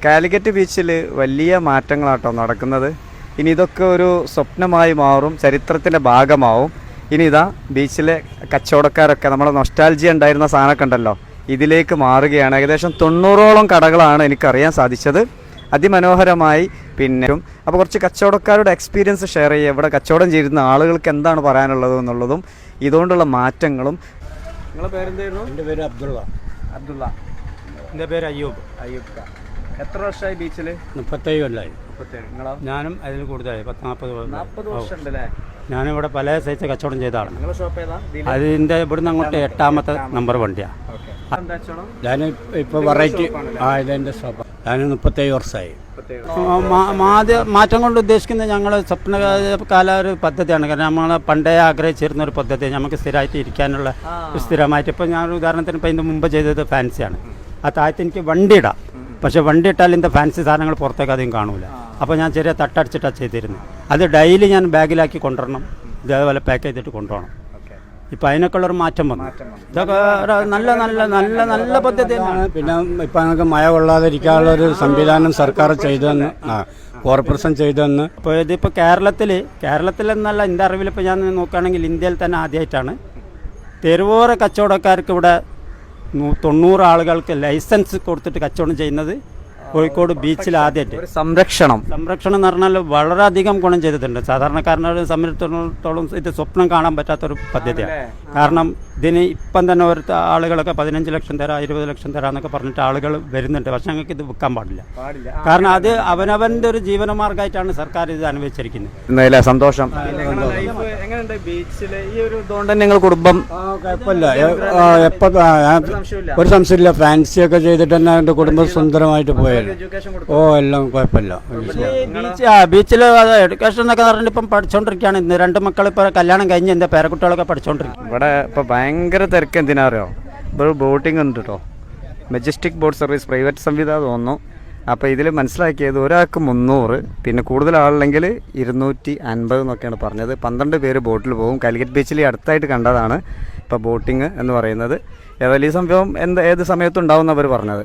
കാലിക്കറ്റ് ബീച്ചിൽ വലിയ മാറ്റങ്ങളാട്ടോ നടക്കുന്നത്. ഇനി ഇതൊക്കെ ഒരു സ്വപ്നമായി മാറും, ചരിത്രത്തിൻ്റെ ഭാഗമാവും. ഇനി ഇതാ ബീച്ചിലെ കച്ചവടക്കാരൊക്കെ നമ്മുടെ നൊസ്റ്റാൾജിയ ഉണ്ടായിരുന്ന സാധനമൊക്കെ ഉണ്ടല്ലോ, ഇതിലേക്ക് മാറുകയാണ്. ഏകദേശം 90ഓളം കടകളാണ് എനിക്കറിയാൻ സാധിച്ചത്. അതിമനോഹരമായി. പിന്നെ അപ്പോൾ കുറച്ച് കച്ചവടക്കാരുടെ എക്സ്പീരിയൻസ് ഷെയർ ചെയ്യുക, ഇവിടെ കച്ചവടം ചെയ്യുന്ന ആളുകൾക്ക് എന്താണ് പറയാനുള്ളത് എന്നുള്ളതും ഇതുകൊണ്ടുള്ള മാറ്റങ്ങളും. നിങ്ങളുടെ പേരെന്തായിരുന്നു? എൻ്റെ പേര് അബ്ദുള്ള. എൻ്റെ പേര് അയ്യൂബ്. എത്ര വർഷമായി ബീച്ചിൽ? 37 കൊല്ലമായി. നിങ്ങളോ? ഞാനും അതിൽ കൂടുതലായി, 40 വർഷം ഉണ്ടല്ലേ? ഞാനിവിടെ പല സൈസ് കച്ചവടം ചെയ്ത ആളാണ്. നിങ്ങളുടെ ഷോപ്പ് ഏതാ? അതിൻ്റെ ഇവിടുന്ന് അങ്ങോട്ട് 8ാമത്തെ നമ്പർ വണ്ടിയാണ്. ഞാൻ ഇപ്പോൾ വെറൈറ്റി ഇതെൻ്റെ ഷോപ്പാണ്. ഞാൻ 37 വർഷമായി. മാറ്റം കൊണ്ട് ഉദ്ദേശിക്കുന്നത് ഞങ്ങൾ സ്വപ്നകാല ഒരു പദ്ധതിയാണ്. കാരണം നമ്മൾ പണ്ടേ ആഗ്രഹിച്ചിരുന്ന ഒരു പദ്ധതി, നമുക്ക് സ്ഥിരമായിട്ട് ഇരിക്കാനുള്ള സ്ഥിരമായിട്ട്. ഇപ്പോൾ ഞാൻ ഉദാഹരണത്തിന് ഇപ്പോൾ ഇതിൻ്റെ മുമ്പ് ചെയ്തത് ഫാൻസിയാണ്. ആ താഴത്ത് എനിക്ക് വണ്ടി ഇടാം, പക്ഷേ വണ്ടി ഇട്ടാൽ ഇതിൻ്റെ ഫാൻസി സാധനങ്ങൾ പുറത്തേക്ക് അധികം കാണൂല. അപ്പോൾ ഞാൻ ചെറിയ തട്ടടിച്ചിട്ടാണ് ചെയ്തിരുന്നത്. അത് ഡെയിലി ഞാൻ ബാഗിലാക്കി കൊണ്ടുവരണം, ഇതേപോലെ പാക്ക് ചെയ്തിട്ട് കൊണ്ടുപോകണം. ഇപ്പം അതിനൊക്കെയുള്ളൊരു മാറ്റം വന്നു. ഇതൊക്കെ നല്ല നല്ല നല്ല നല്ല പദ്ധതി തന്നെയാണ്. പിന്നെ ഇപ്പം ഞങ്ങൾക്ക് മഴ കൊള്ളാതിരിക്കാനുള്ളൊരു സംവിധാനം സർക്കാർ ചെയ്തെന്ന്, കോർപ്പറേഷൻ ചെയ്തെന്ന്. ഇപ്പോൾ ഇതിപ്പോൾ കേരളത്തിലെന്നല്ല, എൻ്റെ അറിവിൽ ഇപ്പോൾ ഞാൻ നോക്കുകയാണെങ്കിൽ ഇന്ത്യയിൽ തന്നെ ആദ്യമായിട്ടാണ് തെരുവോര കച്ചവടക്കാർക്ക് ഇവിടെ 90 ആളുകൾക്ക് ലൈസൻസ് കൊടുത്തിട്ട് കച്ചവടം ചെയ്യുന്നത് കോഴിക്കോട് ബീച്ചിൽ ആദ്യമായിട്ട്. സംരക്ഷണം എന്ന് പറഞ്ഞാൽ വളരെയധികം ഗുണം ചെയ്തിട്ടുണ്ട്. സാധാരണക്കാരനെ സംബന്ധിച്ചിടത്തോളം ഇത് സ്വപ്നം കാണാൻ പറ്റാത്തൊരു പദ്ധതിയാണ്. കാരണം ഇതിന് ഇപ്പം തന്നെ ഒരു ആളുകളൊക്കെ 15 ലക്ഷം തരാം, 20 ലക്ഷം തരാം എന്നൊക്കെ പറഞ്ഞിട്ട് ആളുകൾ വരുന്നുണ്ട്. പക്ഷെ ഞങ്ങൾക്ക് ഇത് വിൽക്കാൻ പാടില്ല. കാരണം അത് അവനവൻ്റെ ഒരു ജീവനമാർഗമായിട്ടാണ് സർക്കാർ ഇത് അനുവദിച്ചിരിക്കുന്നത്. സന്തോഷം. എങ്ങനെയുണ്ട് ബീച്ചിലെ ഈ ഒരു ഇതുകൊണ്ട് നിങ്ങൾ കുടുംബം? കുഴപ്പമില്ല, ഒരു സംശയമില്ല. ഫാൻസിയൊക്കെ ചെയ്തിട്ട് തന്നെ എൻ്റെ കുടുംബം സുന്ദരമായിട്ട് പോയത്. എല്ലാം കുഴപ്പമില്ല. ബീച്ചിൽ എഡ്യൂക്കേഷൻ എന്നൊക്കെ പറഞ്ഞിട്ട് ഇപ്പം പഠിച്ചോണ്ടിരിക്കുകയാണ്. ഇന്ന് 2 മക്കൾ ഇപ്പോൾ കല്യാണം കഴിഞ്ഞ് എൻ്റെ പേരക്കുട്ടികളൊക്കെ പഠിച്ചോണ്ടിരിക്കും. ഇവിടെ ഇപ്പോൾ ഭയങ്കര തിരക്ക്. എന്തിനാ അറിയോ? ഇപ്പോൾ ബോട്ടിംഗ് ഉണ്ട് കേട്ടോ, മെജസ്റ്റിക് ബോട്ട് സർവീസ് പ്രൈവറ്റ് സംവിധാനം തോന്നുന്നു. അപ്പോൾ ഇതിൽ മനസ്സിലാക്കിയത് ഒരാൾക്ക് 300, പിന്നെ കൂടുതൽ ആളുണ്ടെങ്കിൽ 250 എന്നൊക്കെയാണ് പറഞ്ഞത്. 12 പേര് ബോട്ടിൽ പോകും. കാലിക്കറ്റ് ബീച്ചിൽ അടുത്തായിട്ട് കണ്ടതാണ് ഇപ്പോൾ ബോട്ടിങ് എന്ന് പറയുന്നത്. ഏതായാലും ഈ സംഭവം ഏത് സമയത്തും ഉണ്ടാവും എന്നവർ പറഞ്ഞത്.